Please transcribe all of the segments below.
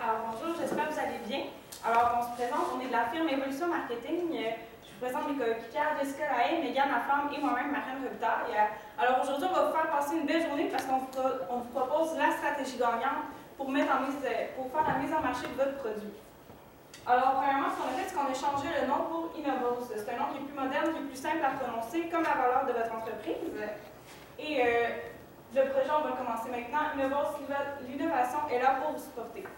Alors bonjour, j'espère que vous allez bien. Alors on se présente, on est de la firme Évolution Marketing. Je vous présente mes coéquipières Jessica Lahaye, Mégane Laflamme et moi-même Marianne Robitaille. Alors aujourd'hui, on va vous faire passer une belle journée parce qu'on vous propose la stratégie gagnante pour faire la mise en marché de votre produit. Alors premièrement, ce qu'on a fait, c'est qu'on a changé le nom pour Innovos. C'est un nom qui est plus moderne, qui est plus simple à prononcer, comme la valeur de votre entreprise. Et le projet, on va le commencer maintenant. Innovos, l'innovation est là pour vous supporter.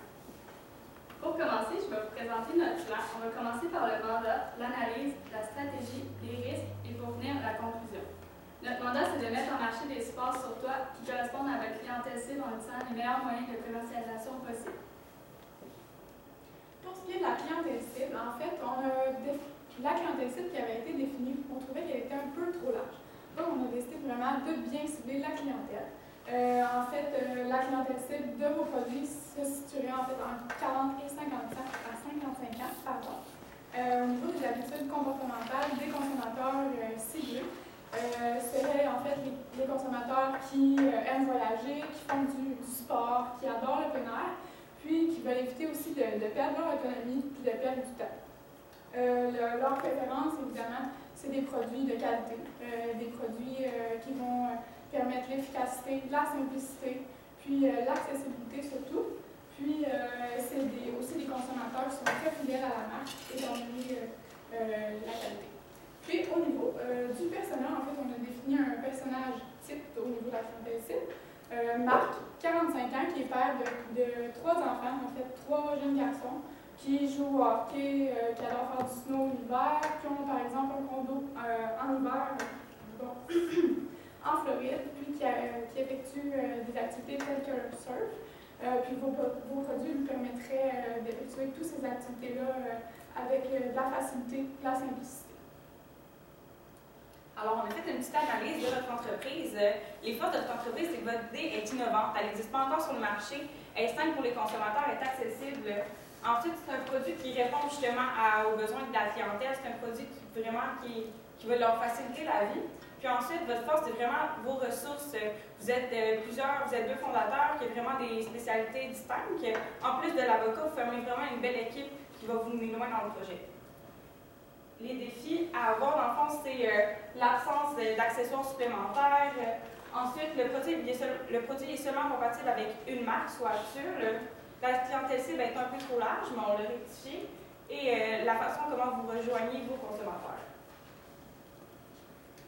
Pour commencer, je vais vous présenter notre plan. On va commencer par le mandat, l'analyse, la stratégie, les risques et pour venir à la conclusion. Notre mandat, c'est de mettre en marché des supports sur toi qui correspondent à votre clientèle cible en utilisant les meilleurs moyens de commercialisation possibles. Pour ce qui est de la clientèle cible, en fait, la clientèle cible qui avait été définie, on trouvait qu'elle était un peu trop large. Donc, on a décidé vraiment de bien cibler la clientèle. La clientèle cible de vos produits se situerait en fait entre 40 et 55 ans. Au niveau des habitudes comportementales des consommateurs ciblés, seraient en fait les consommateurs qui aiment voyager, qui font du sport, qui adorent le plein air, puis qui veulent éviter aussi de perdre leur autonomie et de perdre du temps. Leur préférence, évidemment, c'est des produits de qualité, des produits qui vont permettre l'efficacité, la simplicité, puis l'accessibilité surtout. Puis c'est aussi des consommateurs qui sont très fidèles à la marque étant donné la qualité. Puis au niveau du personnel, en fait, on a défini un personnage type au niveau de la clientèle cible. Marc, 45 ans, qui est père de 3 enfants, en fait 3 jeunes garçons, qui jouent au hockey, qui adorent faire du snow l'hiver, qui ont par exemple un condo en hiver en Floride, puis qui effectuent des activités telles que le surf. Puis vos produits vous permettraient d'effectuer toutes ces activités-là avec de la facilité, de la simplicité. Alors, on a fait une petite analyse de votre entreprise. Les forces de votre entreprise, c'est que votre idée est innovante. Elle n'existe pas encore sur le marché. Elle est simple pour les consommateurs, elle est accessible. Ensuite, c'est un produit qui répond justement aux besoins de la clientèle. C'est un produit qui va leur faciliter la vie. Puis ensuite, votre force, c'est vraiment vos ressources. Vous êtes 2 fondateurs qui ont vraiment des spécialités distinctes. En plus de l'avocat, vous formez vraiment une belle équipe qui va vous mener loin dans le projet. Les défis à avoir, dans le fond, c'est l'absence d'accessoires supplémentaires. Ensuite, le produit est seulement compatible avec une marque, soit Arthur. La clientèle cible est un peu trop large, mais on l'a rectifié. Et la façon comment vous rejoignez vos consommateurs.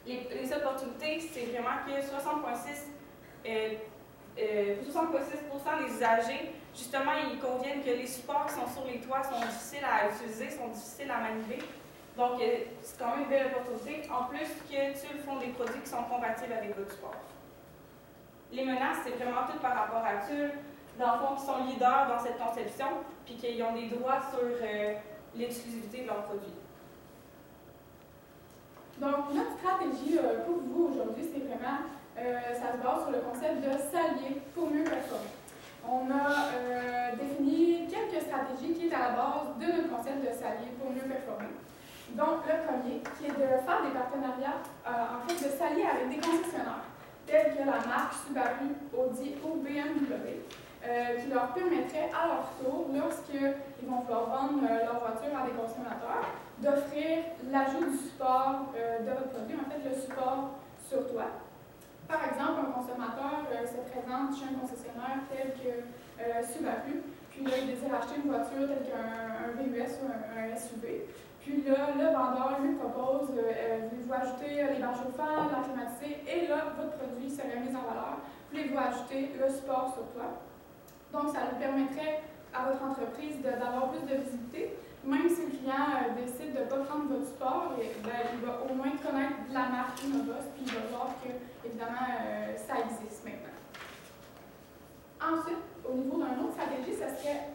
Les opportunités, c'est vraiment que 60,6% des usagers, justement, ils conviennent que les supports qui sont sur les toits sont difficiles à utiliser, sont difficiles à manipuler. Donc, c'est quand même une belle opportunité. En plus, que TUL font des produits qui sont compatibles avec votre support. Les menaces, c'est vraiment tout par rapport à TUL, dans le fond, qui sont leaders dans cette conception, puis qu'ils ont des droits sur l'exclusivité de leurs produits. Donc, notre stratégie pour vous aujourd'hui, c'est vraiment, ça se base sur le concept de s'allier pour mieux performer. On a défini quelques stratégies qui est à la base de notre concept de s'allier pour mieux performer. Donc, le premier, qui est de faire des partenariats, en fait, de s'allier avec des concessionnaires, tels que la marque Subaru, Audi ou BMW, qui leur permettrait à leur tour, lorsqu'ils vont vouloir vendre leur voiture à des consommateurs, d'offrir l'ajout du support de votre produit, en fait le support sur toi. Par exemple, un consommateur se présente chez un concessionnaire tel que Subaru, puis là, il désire acheter une voiture telle qu'un VUS ou un SUV. Puis là, le vendeur lui propose, vous ajoutez les bancs chauffants, la climatisée, et là, votre produit serait mis en valeur. Puis vous ajoutez le support sur toi. Donc, ça lui permettrait à votre entreprise d'avoir plus de visibilité. Même si le client décide de ne pas prendre votre support, il va au moins connaître la marque Innovos, puis il va voir que, évidemment, ça existe maintenant. Ensuite, au niveau d'une autre stratégie, ça serait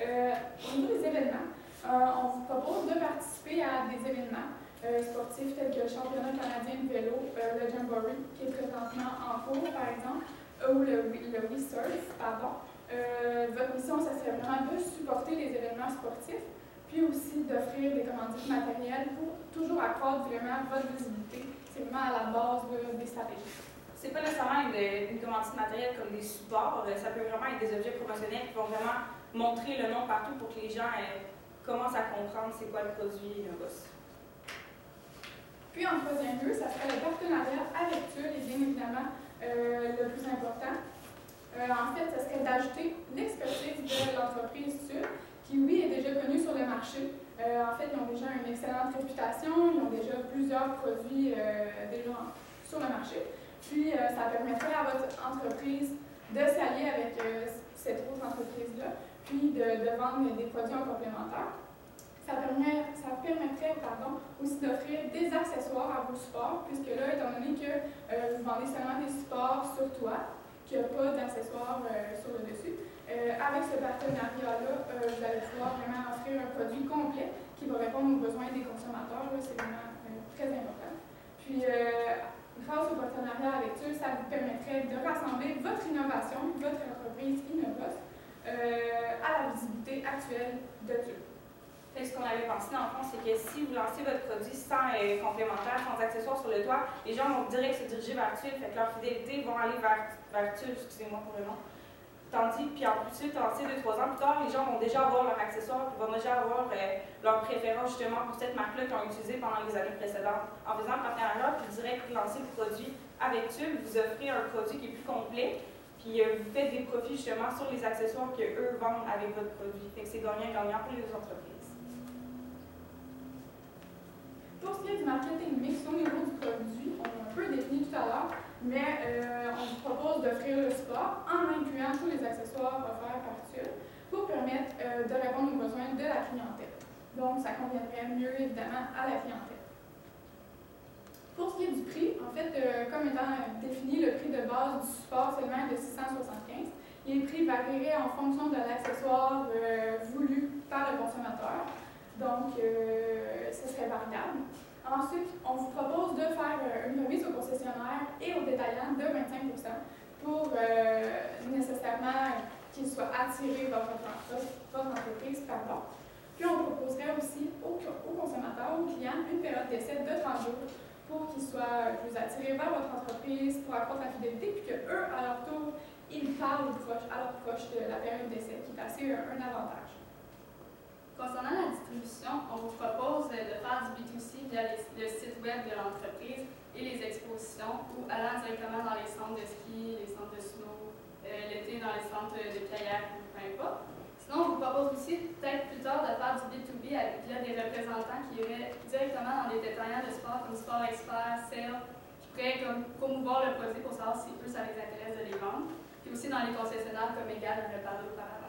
au niveau des événements. On vous propose de participer à des événements sportifs tels que le championnat canadien de vélo, le Jamboree, qui est présentement en cours, par exemple, ou le WeSurf, pardon. Votre mission, ça serait vraiment de supporter les événements sportifs, puis aussi d'offrir des commandites matérielles pour toujours accroître vraiment votre visibilité. C'est vraiment à la base des stratégies. c'est pas nécessairement une commandite matérielle comme des supports, ça peut vraiment être des objets promotionnels qui vont vraiment montrer le nom partout pour que les gens commencent à comprendre c'est quoi le produit Innovus. Puis en troisième lieu, ça serait le partenariat avec Tulle et bien évidemment le plus important. En fait, ça serait d'ajouter l'expertise de l'entreprise Tulle, qui oui est déjà connue sur le marché. En fait, ils ont déjà une excellente réputation, ils ont déjà plusieurs produits déjà sur le marché. Puis ça permettrait à votre entreprise de s'allier avec cette autre entreprise-là, puis de vendre des produits en complémentaire. Ça permettrait aussi d'offrir des accessoires à vos supports, puisque là, étant donné que vous vendez seulement des supports sur toit, qu'il n'y a pas d'accessoires sur le dessus, avec ce partenariat-là, vous allez pouvoir vraiment offrir un produit complet qui va répondre aux besoins des consommateurs. C'est vraiment très important. Puis, grâce au partenariat avec eux, ça vous permettrait de rassembler votre innovation, votre entreprise Innovus, à la visibilité actuelle de Tulle. Ce qu'on avait pensé dans le fond, c'est que si vous lancez votre produit sans complémentaire, sans accessoires sur le toit, les gens vont direct se diriger vers Tulle, fait que leur fidélité vont aller vers Tulle, excusez-moi pour le nom. Tandis puis ensuite, 2-3 ans plus tard, les gens vont déjà avoir leur accessoire, ils vont déjà avoir leur préférence justement pour cette marque-là qu'ils ont utilisée pendant les années précédentes. En faisant le partenariat, puis direct lancer le produit avec Tulle, vous offrez un produit qui est plus complet, puis vous faites des profits justement sur les accessoires qu'eux vendent avec votre produit. Fait que c'est gagnant-gagnant pour les deux entreprises. Pour ce qui est du marketing mix au niveau du produit, on l'a un peu défini tout à l'heure, mais on vous propose d'offrir le support en incluant tous les accessoires offerts par Tulle pour permettre de répondre aux besoins de la clientèle. Donc, ça conviendrait mieux évidemment à la clientèle. Pour ce qui est du prix, en fait, comme étant défini, le prix de base du support seulement est de 675. Les prix varieraient en fonction de l'accessoire voulu par le consommateur. Donc, ce serait variable. Ensuite, on vous propose de faire une remise aux concessionnaires et aux détaillants de 25 pour nécessairement qu'ils soient attirés vers votre entreprise. Puis, on proposerait aussi aux consommateurs, aux clients, une période d'essai de 30 jours pour qu'ils soient plus attirés vers votre entreprise, pour accroître la fidélité, puis qu'eux, à leur tour, ils parlent à leurs proches de la période d'essai, qui est assez un avantage. Concernant la distribution, on vous propose de faire du B2C via le site web de l'entreprise et les expositions ou allant directement dans les centres de ski, les centres de snow, l'été dans les centres de kayak ou peu importe. Sinon, on vous propose aussi, peut-être plus tard, de faire du B2B via des représentants qui iraient directement dans les détaillants de sport comme Sport Expert, Sale, qui pourraient promouvoir le produit pour savoir si eux, ça les intéresse de les vendre. Puis aussi dans les concessionnaires comme Egal, on le parlait auparavant.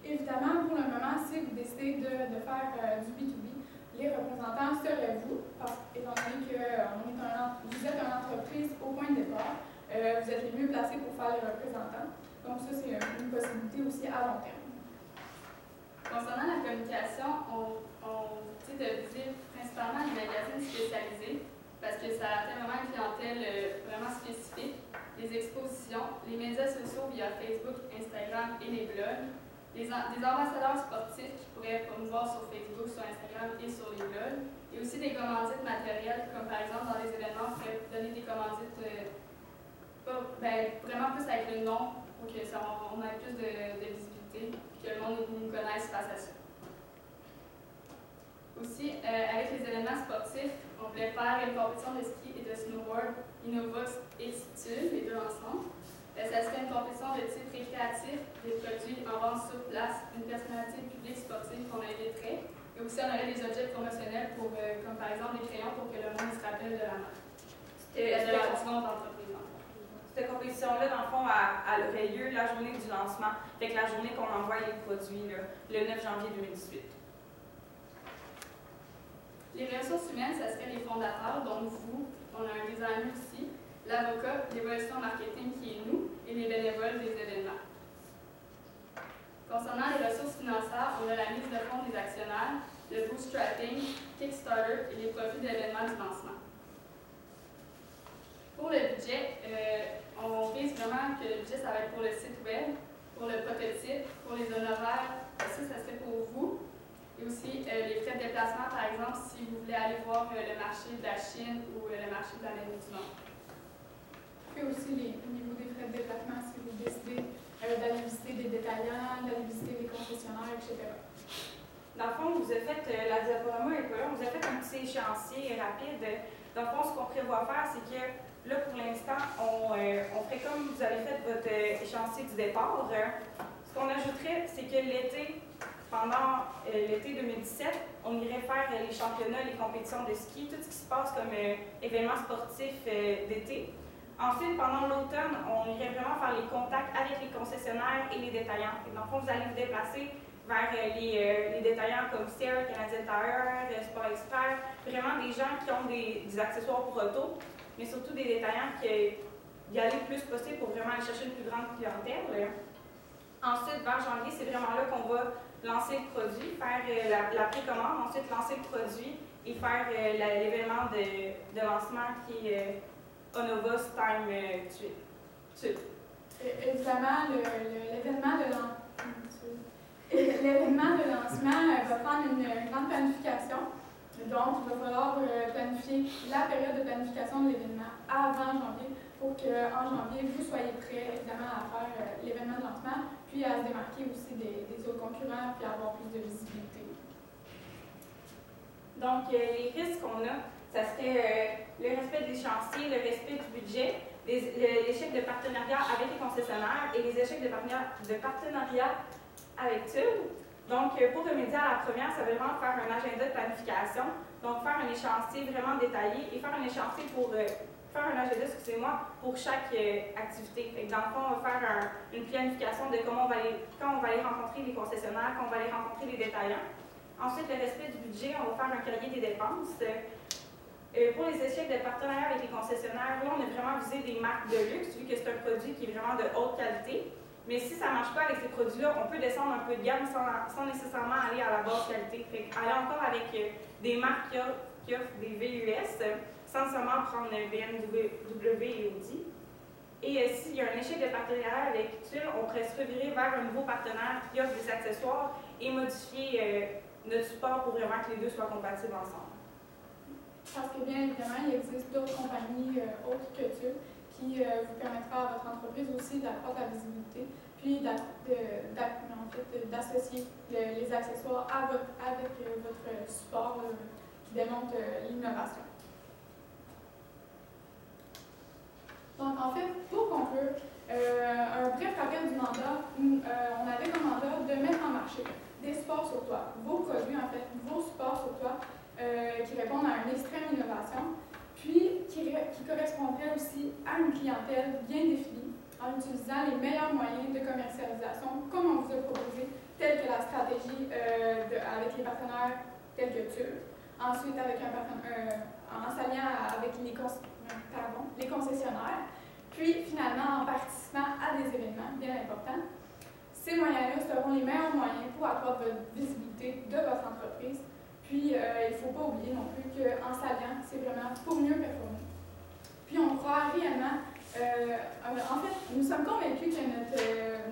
Évidemment, pour le moment, si vous décidez de faire du B2B, les représentants seraient vous, parce étant donné que vous êtes une entreprise au point de départ, vous êtes les mieux placés pour faire les représentants. Donc ça, c'est une possibilité aussi à long terme. Concernant la communication, on dit de viser principalement les magazines spécialisés parce que ça atteint vraiment une clientèle vraiment spécifique, les expositions, les médias sociaux via Facebook, Instagram et les blogs, des ambassadeurs sportifs qui pourraient promouvoir sur Facebook, sur Instagram et sur les blogs, et aussi des commandites matérielles, comme par exemple dans les événements, on pourrait donner des commandites vraiment plus avec le nom pour que on ait plus de visibilité et que le monde nous connaisse face à ça. Aussi, avec les événements sportifs, on voulait faire une compétition de ski et de snowboard, Innovus et Tulle, les deux ensemble. Ça serait une compétition de type récréatif, des produits en vente sur place, une personnalité publique sportive qu'on inviterait. Et aussi, on aurait des objets promotionnels comme par exemple des crayons pour que le monde se rappelle de la marque. De la seconde entreprise. Cette compétition-là, dans le fond, elle aurait lieu la journée du lancement, fait que la journée qu'on envoie les produits, là, le 9 janvier 2018. Les ressources humaines, ça serait les fondateurs, donc vous, on a un designer aussi, l'avocat, l'évolution marketing qui est nous, et les bénévoles des événements. Concernant les ressources financières, on a la mise de fonds des actionnaires, le bootstrapping, Kickstarter et les profits d'événements du lancement. Pour le budget, on vise vraiment que le budget, ça va être pour le site web, pour le prototype, pour les honoraires, ça serait pour vous. Et aussi les frais de déplacement, par exemple, si vous voulez aller voir le marché de la Chine ou le marché de l'Amérique du Nord. puis aussi au niveau des frais de déplacement, si vous décidez d'aller visiter des détaillants, d'aller visiter des concessionnaires, etc. Dans le fond, vous avez fait, la diaporama est pas là, on vous a fait un petit échéancier rapide. Dans le fond, ce qu'on prévoit faire, c'est que là, pour l'instant, on ferait comme vous avez fait votre échéancier du départ. Ce qu'on ajouterait, c'est que l'été, pendant l'été 2017, on irait faire les championnats, les compétitions de ski, tout ce qui se passe comme événements sportifs d'été. Ensuite, pendant l'automne, on irait vraiment faire les contacts avec les concessionnaires et les détaillants. Et dans le fond, vous allez vous déplacer vers les détaillants comme Sears, Canadian Tire, Sport Expert, vraiment des gens qui ont des accessoires pour auto, mais surtout des détaillants qui y aller le plus possible pour vraiment aller chercher une plus grande clientèle. Ensuite, vers janvier, c'est vraiment là qu'on va lancer le produit, faire la précommande, ensuite lancer le produit et faire l'événement de lancement qui est Onova's Time Tude. Évidemment, l'événement de lancement va prendre une grande planification. Donc, il va falloir planifier la période de planification de l'événement avant janvier pour qu'en janvier, vous soyez prêts, évidemment, à faire l'événement de lancement, puis à se démarquer aussi des autres concurrents, puis à avoir plus de visibilité. Donc, les risques qu'on a, ça serait le respect des chantiers, le respect du budget, l'échec de partenariat avec les concessionnaires et les échecs de partenariat avec TUD. Donc, pour remédier à la première, ça veut vraiment faire un agenda de planification, donc faire un échéancier vraiment détaillé et faire un échéancier pour faire un agenda, pour chaque activité. Fait que dans le fond, on va faire une planification de quand on va aller rencontrer les concessionnaires, quand on va aller rencontrer les détaillants. Ensuite, le respect du budget, on va faire un cahier des dépenses. Pour les échecs de partenariat avec les concessionnaires, là, on a vraiment visé des marques de luxe, vu que c'est un produit qui est vraiment de haute qualité. Mais si ça ne marche pas avec ces produits-là, on peut descendre un peu de gamme sans nécessairement aller à la basse qualité. Fait aller encore avec des marques qui offrent des VUS, sans seulement prendre BMW et Audi. Et s'il y a un échec de partenariat avec TUL, on pourrait se revirer vers un nouveau partenaire qui offre des accessoires et modifier notre support pour vraiment que les deux soient compatibles ensemble. Parce que bien évidemment, il existe d'autres compagnies autres que TUL qui vous permettra à votre entreprise aussi d'accroître la visibilité, puis d'associer les accessoires avec votre support qui démontre l'innovation. Donc en fait, pour conclure, un bref rappel du mandat, on avait comme mandat de mettre en marché des supports sur toit, vos produits en fait, vos supports sur toit qui répondent à une extrême innovation, puis qui correspondrait aussi à une clientèle bien définie en utilisant les meilleurs moyens de commercialisation comme on vous a proposé, tels que la stratégie avec les partenaires tels que TUL, ensuite avec en s'alliant avec les concessionnaires, puis finalement en participant à des événements bien importants. Ces moyens-là seront les meilleurs moyens pour accroître votre visibilité de votre entreprise. Puis, il ne faut pas oublier non plus qu'en s'alliant, c'est vraiment pour mieux performer. Puis, on croit réellement, en fait, nous sommes convaincus que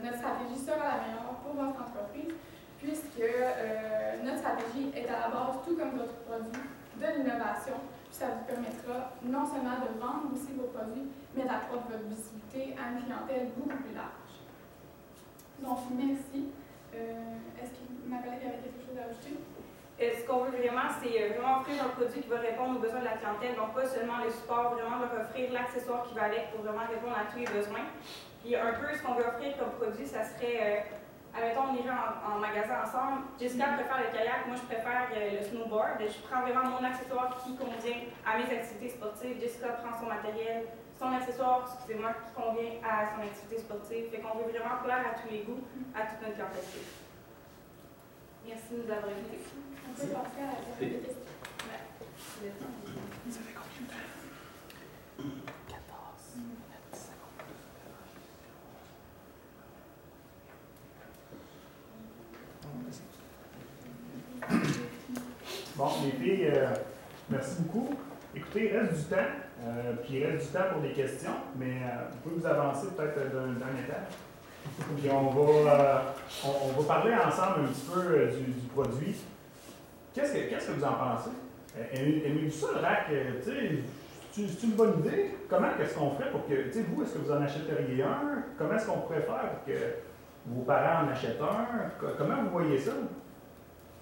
notre stratégie sera la meilleure pour votre entreprise, puisque notre stratégie est à la base, tout comme votre produit, de l'innovation. Puis, ça vous permettra non seulement de vendre aussi vos produits, mais d'accroître votre visibilité à une clientèle beaucoup plus large. Donc, merci. Est-ce que ma collègue avait quelque chose à ajouter? Ce qu'on veut vraiment, c'est vraiment offrir un produit qui va répondre aux besoins de la clientèle, donc pas seulement le support, vraiment leur offrir l'accessoire qui va avec pour vraiment répondre à tous les besoins. Puis un peu ce qu'on veut offrir comme produit, ça serait, admettons, on irait en magasin ensemble. Jessica préfère le kayak, moi je préfère le snowboard. Je prends vraiment mon accessoire qui convient à mes activités sportives. Jessica prend son matériel, son accessoire, excusez-moi, qui convient à son activité sportive. Fait qu'on veut vraiment plaire à tous les goûts, à toute notre clientèle. Merci de nous avoir invités. On peut passer à la question. Ça fait combien de temps? 14 minutes, 50. Bon, les filles, merci beaucoup. Écoutez, il reste du temps, puis il reste du temps pour des questions, mais vous pouvez vous avancer peut-être d'un étage. Puis on va parler ensemble un petit peu du produit. Qu'est-ce que vous en pensez? Aimez-vous ça, le rack? Tu sais, c'est une bonne idée. Comment est-ce qu'on ferait pour que, tu sais, vous, est-ce que vous en achèteriez un? Comment est-ce qu'on pourrait faire pour que vos parents en achètent un? Comment vous voyez ça?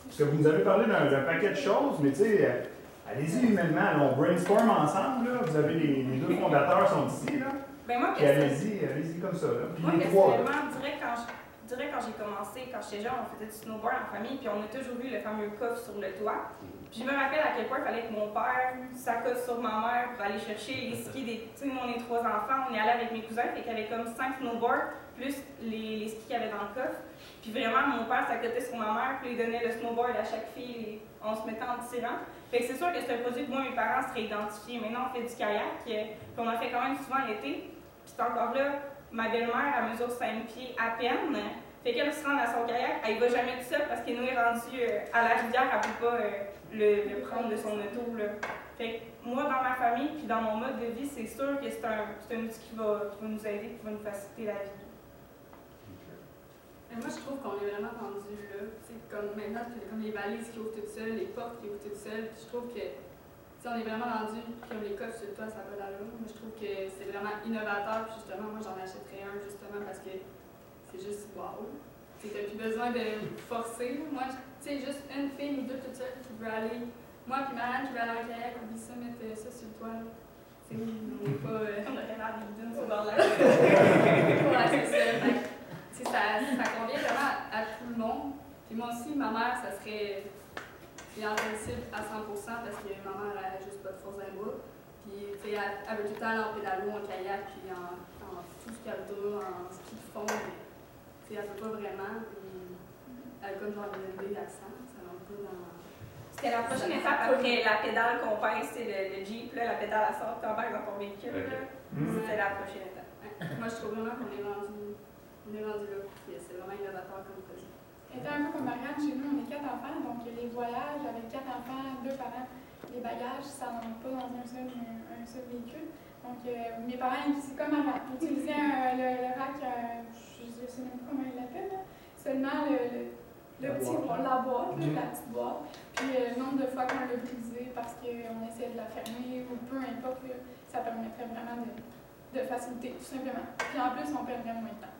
Parce que vous nous avez parlé d'un paquet de choses, mais tu sais, allez-y humainement, on brainstorm ensemble, là. Vous avez les deux fondateurs sont ici, là. Ben moi, Puis allez-y comme ça, là. Puis moi, les trois, là. personnellement, direct quand j'ai commencé, quand j'étais jeune, on faisait du snowboard en famille, puis on a toujours eu le fameux coffre sur le toit. Puis je me rappelle à quel point il fallait que mon père s'accoste sur ma mère pour aller chercher les skis des. Tu sais, nous, on est 3 enfants, on est allé avec mes cousins, fait qu'il y avait comme 5 snowboards, plus les skis qu'il y avait dans le coffre. Puis vraiment, mon père s'accotait sur ma mère, puis il donnait le snowboard à chaque fille, et on se mettait en tirant. Fait que c'est sûr que c'est un produit que moi, mes parents seraient identifiés. Maintenant, on fait du kayak, puis on en fait quand même souvent l'été. Puis c'est encore là, ma belle-mère, elle mesure 5 pieds à peine. Fait qu'elle se rend à son kayak, elle ne va jamais tout seule parce qu'elle nous est rendue à la rivière, elle ne peut pas le prendre de son auto. Là. Fait que moi, dans ma famille, puis dans mon mode de vie, c'est sûr que c'est un outil qui va nous aider, qui va nous faciliter la vie. Mais moi, je trouve qu'on est vraiment rendu là. C'est comme maintenant, comme les valises qui ouvrent toutes seules, les portes qui ouvrent toutes seules. Puis je trouve que si on est vraiment rendu comme les coffres sur le toit, ça va d'allure. Moi, je trouve que c'est vraiment innovateur. Puis justement, moi, j'en achèterais un justement parce que c'est juste wow. Tu n'as plus besoin de forcer. Moi, tu sais, juste une fille ou deux toute seule qui veut aller. Moi, puis Marianne qui veut aller en kayak, oublie ça, mettre ça sur le toit. C'est on n'est pas. On aurait l'air des dunes sur bord de la Ouais, c'est ça. Ça convient vraiment à tout le monde. Puis moi aussi, ma mère, ça serait clientèle cible à 100% parce que ma mère, elle n'a juste pas de force dans les bras. Puis, tu sais, elle veut tout le temps aller en pédalo, en kayak, puis en tout ce qu'elle veut, en ski de fond. Mais, tu sais, elle ne peut pas vraiment. Puis, elle a comme genre une idée à 100, ça rentre pas dans. C'était la prochaine étape après la pédale qu'on pince, c'est le Jeep, là, la pédale à sort, t'embarques dans ton véhicule. Okay. C'était la prochaine étape. Ouais. Moi, je trouve vraiment qu'on est rendu là, puis c'est vraiment innovateur comme projet. Étant un peu comme Marianne, chez nous, on est 4 enfants, donc les voyages avec 4 enfants, 2 parents, les bagages, ça n'en pas dans un seul véhicule. Donc, mes parents, c'est comme Marianne, utilisaient le rack, je ne sais même pas comment ils l'appellent, seulement le petit la boîte, la petite boîte. Puis le nombre de fois qu'on l'a brisé parce qu'on essaie de la fermer ou peu importe, ça permettrait vraiment de faciliter, tout simplement. Puis en plus, on perdrait moins de temps.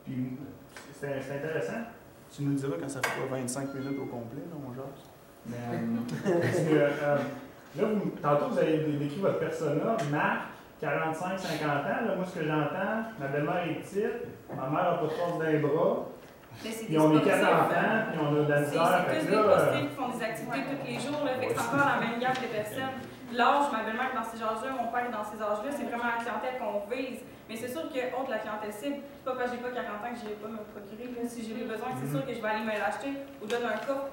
Puis c'est intéressant. Tu nous diras quand ça fera 25 minutes au complet, là, mon Georges. Mais parce que, là, tantôt, vous avez décrit votre persona, Marc, 45-50 ans. Là, moi, ce que j'entends, ma belle-mère est petite, ma mère n'a pas de force dans les bras. Puis on est 4 enfants, puis on a de la misère. C'est plus des positifs qui font des activités tous les jours. Là, fait que c'est encore la même gamme de personnes. L'âge, ma belle-mère est dans ces âges-là, mon père est dans ces âges-là, c'est vraiment la clientèle qu'on vise. Mais c'est sûr que, autre la clientèle cible, c'est pas parce que j'ai pas 40 ans que je n'irai pas me procurer. Là. Si j'ai des besoins, c'est sûr que je vais aller me l'acheter au-delà d'un coffre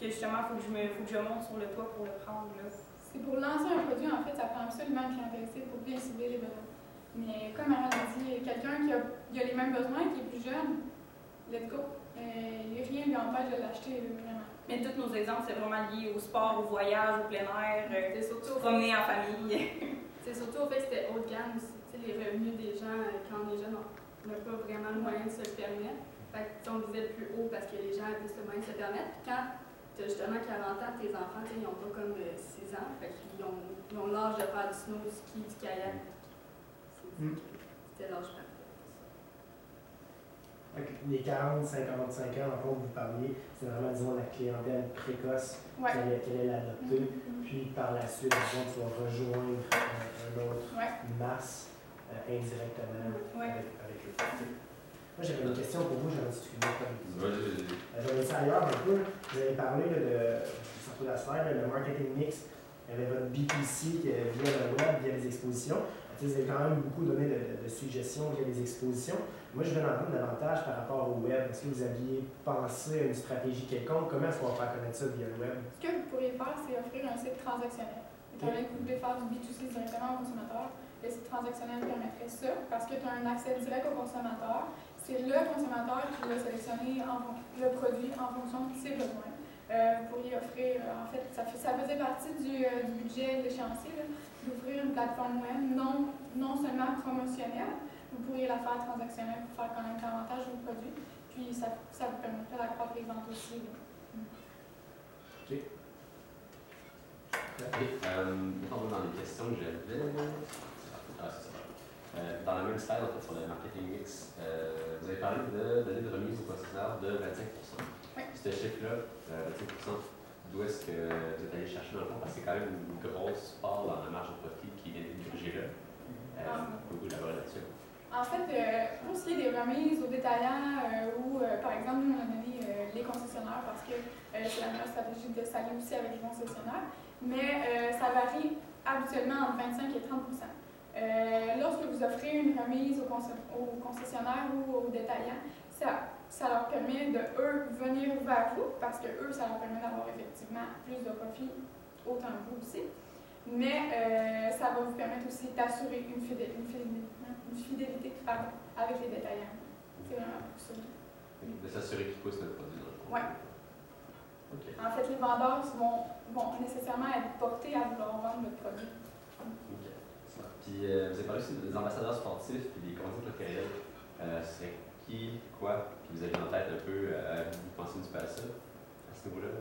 que justement, il faut que je monte sur le toit pour le prendre. Là. C'est pour lancer un produit, en fait, ça prend absolument une clientèle cible pour bien cibler les besoins. Mais comme Marianne a dit, quelqu'un qui a les mêmes besoins, qui est plus jeune, let's go. Rien ne lui empêche de l'acheter, vraiment. Mais tous nos exemples, c'est vraiment lié au sport, au voyage, au plein air, C'est surtout promener en famille. C'est surtout au fait que c'était haut de gamme aussi. Les revenus des gens, quand on est jeune, on n'a pas vraiment le moyen de se le permettre. Fait que on visait plus haut parce que les gens avaient plus le moyen de se le permettre. Puis quand tu as justement 40 ans, tes enfants, ils n'ont pas comme 6 ans. Fait qu'ils ont l'âge de faire du snow, du ski, du kayak. C'était l'âge parfait. Les 40-55 ans, en fond, vous parliez, c'est vraiment, disons, la clientèle précoce Ouais. qu'elle est l'adopter. Puis par la suite, disons, tu vas rejoindre un autre masse indirectement avec eux. Moi, j'avais une question pour vous, j'avais dit j'avais dit ça ailleurs un peu. Vous avez parlé surtout la slide, le marketing mix. Il y avait votre B2C via le web, via les expositions. Vous avez quand même beaucoup donné de suggestions via les expositions. Moi, je vais en entendre davantage par rapport au web. Est-ce que vous aviez pensé à une stratégie quelconque? Comment est-ce qu'on va faire connaître ça via le web? Ce que vous pourriez faire, c'est offrir un site transactionnel. Étant donné que vous voulez faire du B2C directement au consommateur, le site transactionnel permettrait ça parce que tu as un accès direct au consommateur. C'est le consommateur qui va sélectionner le produit en fonction de ses besoins. Vous pourriez offrir, en fait, ça faisait partie du budget de l'échéancier, d'offrir une plateforme web non seulement promotionnelle, vous pourriez la faire transactionnelle pour faire connaître davantage vos produits, puis ça vous permettrait d'accroître les ventes aussi. OK. Mettons dans les questions que j'avais. Ah, c'est ça. Dans la même slide, en fait, sur le marketing mix, vous avez parlé de donner de remise au concessionnaire de 25%. Oui. Ce chiffre-là, 25%, d'où est-ce que vous êtes allé chercher dans le fond? Parce que c'est quand même une grosse part dans la marge de profit qui vient d'être dirigée là. Beaucoup d'élaborer là-dessus. En fait, pour ce qui est des remises aux détaillants ou, par exemple, nous, on a donné les concessionnaires parce que c'est la meilleure stratégie de s'allier aussi avec les concessionnaires, mais ça varie habituellement entre 25 et 30 lorsque vous offrez une remise aux concessionnaires ou aux détaillants, ça leur permet de, eux, venir vers vous parce que eux, ça leur permet d'avoir effectivement plus de profit, autant vous aussi. Mais ça va vous permettre aussi d'assurer une fidélité avec les détaillants. C'est vraiment pour ça. De s'assurer qu'ils poussent notre produit dans le fond. Oui. Okay. En fait, les vendeurs vont nécessairement être portés à vouloir vendre notre produit. OK. Puis, vous avez parlé aussi des ambassadeurs sportifs et des commandites locales. C'est qui, quoi? Puis, vous avez en tête un peu, vous pensez un petit peu à ça, à ce niveau-là?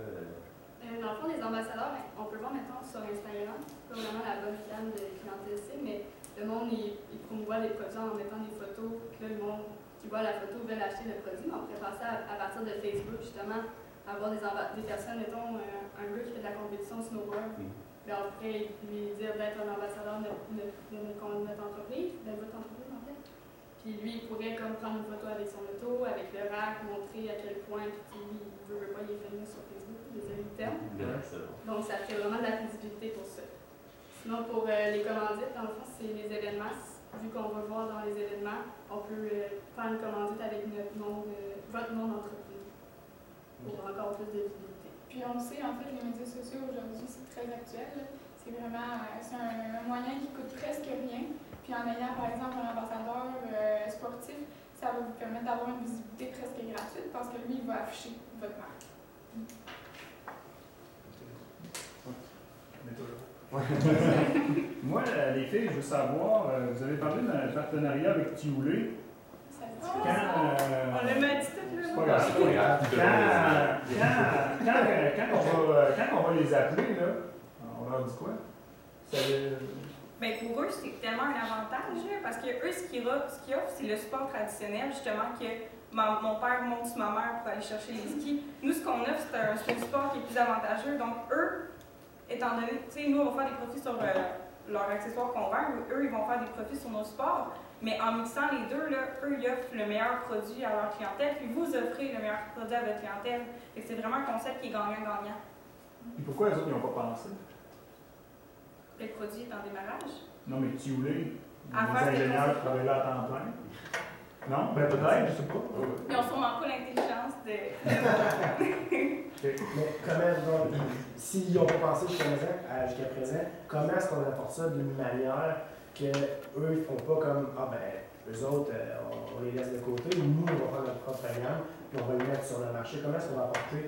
Dans le fond, les ambassadeurs, on peut voir maintenant sur Instagram, c'est pas vraiment la bonne cam de clientèle ici, mais le monde, il promouvoit les produits en mettant des photos, puis là, le monde qui voit la photo veut acheter le produit, mais on pourrait passer à partir de Facebook, justement, avoir des personnes, mettons, un gars qui fait de la compétition snowboard, bien, on pourrait lui dire d'être un ambassadeur de notre entreprise, de votre entreprise, en fait. Puis lui, il pourrait comme prendre une photo avec son auto, avec le rack, montrer à quel point lui, il veut pas, il est fameux sur Facebook, désolé le terme. Donc, ça fait vraiment de la visibilité pour ça. Sinon, pour les commandites, dans le fond, c'est les événements. Vu qu'on va voir dans les événements, on peut faire une commandite avec votre nom d'entreprise pour encore plus de visibilité. Puis on le sait, en fait, les médias sociaux aujourd'hui, c'est très actuel. C'est vraiment un moyen qui coûte presque rien. Puis en ayant, par exemple, un ambassadeur sportif, ça va vous permettre d'avoir une visibilité presque gratuite parce que lui, il va afficher votre marque. Moi, les filles, je veux savoir, vous avez parlé d'un partenariat avec Tioulé. On l'a mis à tout c'est pas grave. Quand on va les appeler, là, on leur dit quoi? Bien, pour eux, c'est tellement un avantage, là, parce que eux, ce qu'ils offrent, c'est le sport traditionnel, justement, que mon père monte sur ma mère pour aller chercher les skis. Nous, ce qu'on offre, c'est un sport qui est plus avantageux. Donc, eux, étant donné, tu sais, nous, on va faire des profits sur leurs accessoires qu'on vend, eux, ils vont faire des profits sur nos sports. Mais en mixant les deux, là, eux, ils offrent le meilleur produit à leur clientèle, puis vous offrez le meilleur produit à votre clientèle. C'est vraiment un concept qui est gagnant-gagnant. Et pourquoi les autres n'y ont pas pensé? Le produit est en démarrage. Non, mais Tioulé, les faire des ingénieurs travaillent là à temps plein. Non? Ben peut-être, je sais pas. Ils n'ont sûrement pas l'intelligence de... Mais comment, s'ils n'y ont pas pensé jusqu'à présent, comment est-ce qu'on apporte ça d'une manière qu'eux, ils ne font pas comme, eux autres, on les laisse de côté, nous, on va faire notre propre gamme, puis on va les mettre sur le marché. Comment est-ce qu'on va apporter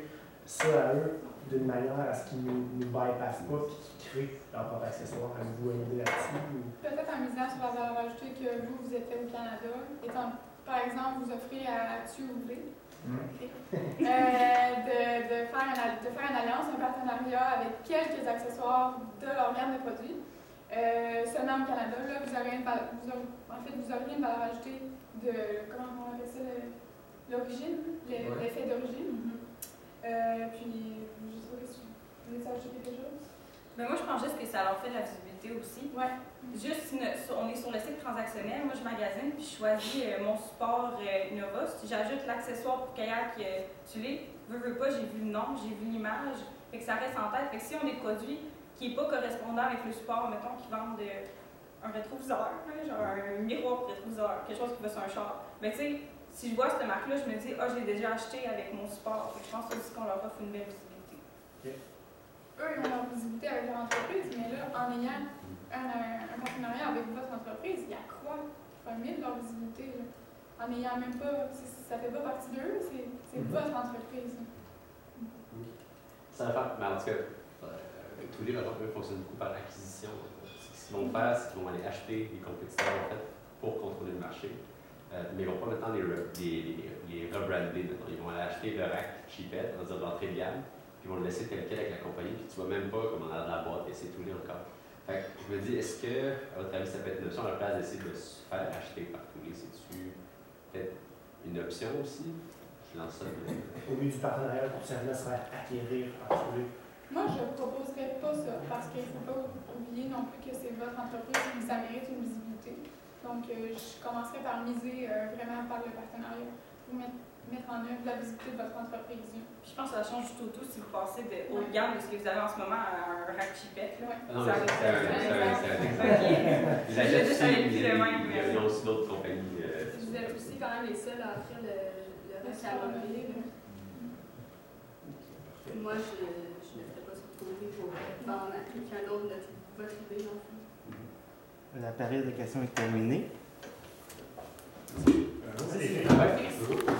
ça à eux d'une manière à ce qu'ils ne nous bypassent pas et qu'ils créent leur propre accessoire? Avez-vous une idée là-dessus? Peut-être en misant sur la valeur ajoutée que vous êtes fait au Canada. Étant, par exemple, vous offrez à Tioulé de faire une alliance, un partenariat avec quelques accessoires de leur gamme de produits. Seulement au Canada, là, vous auriez une valeur ajoutée de, comment on appelle ça, l'origine, l'effet d'origine. Puis, je sais pas si vous voulez ajouter quelque chose. Mais moi, je pense juste que ça leur fait de la visibilité aussi. Ouais. Juste, on est sur le site transactionnel, moi je magasine, puis je choisis mon support Innova. J'ajoute l'accessoire pour kayak Tioulé. Veux pas, j'ai vu le nom, j'ai vu l'image, fait que ça reste en tête. Fait que si on a des produits qui n'est pas correspondant avec le support, mettons, qui vendent un rétroviseur, genre un miroir pour rétroviseur, quelque chose qui va sur un char, mais tu sais, si je vois cette marque-là, je me dis, je l'ai déjà acheté avec mon support. Fait que je pense aussi qu'on leur offre une belle visibilité. Okay. Eux, ils ont leur visibilité avec leur entreprise, mais là, en ayant un partenariat avec votre entreprise, ils accroissent leur visibilité. Là. En ayant même pas, ça fait pas partie d'eux, c'est votre entreprise. Ça va faire, mais en tout cas, tous les gens fonctionnent beaucoup par l'acquisition. Ce qu'ils vont faire, c'est qu'ils vont aller acheter des compétiteurs en fait, pour contrôler le marché. Mais ils ne vont pas maintenant les rebrander. Ils vont aller acheter le rack cheapette, on va dire d'entrée de gamme, puis ils vont le laisser tel quel avec la compagnie, puis tu vois même pas comment on a de la boîte et c'est tout encore. Fait que je me dis, est-ce que, à votre avis, ça peut être une option à la place d'essayer de se faire acheter par tous les, c'est-tu peut-être une option aussi? Je lance ça. Au lieu du partenariat, pour ça se faire acquérir par tous les. Moi, je ne proposerais pas ça parce qu'il ne faut pas oublier non plus que c'est votre entreprise et que ça mérite une visibilité. Donc, je commencerai par miser vraiment par le partenariat pour mettre en œuvre la visibilité de votre entreprise. Je pense que ça change du tout si vous passez de haut de gamme de ce que vous avez en ce moment à un rack chipette. Non, mais c'est un exemple. Ils achètent aussi, il y a aussi d'autres compagnies. Vous êtes aussi quand même les seuls à offrir le reste à l'enlever. Moi, je ne ferais pas ce côté pour vendre à quelqu'un d'autre votre idée, en fait. La période de questions est terminée. Merci les filles.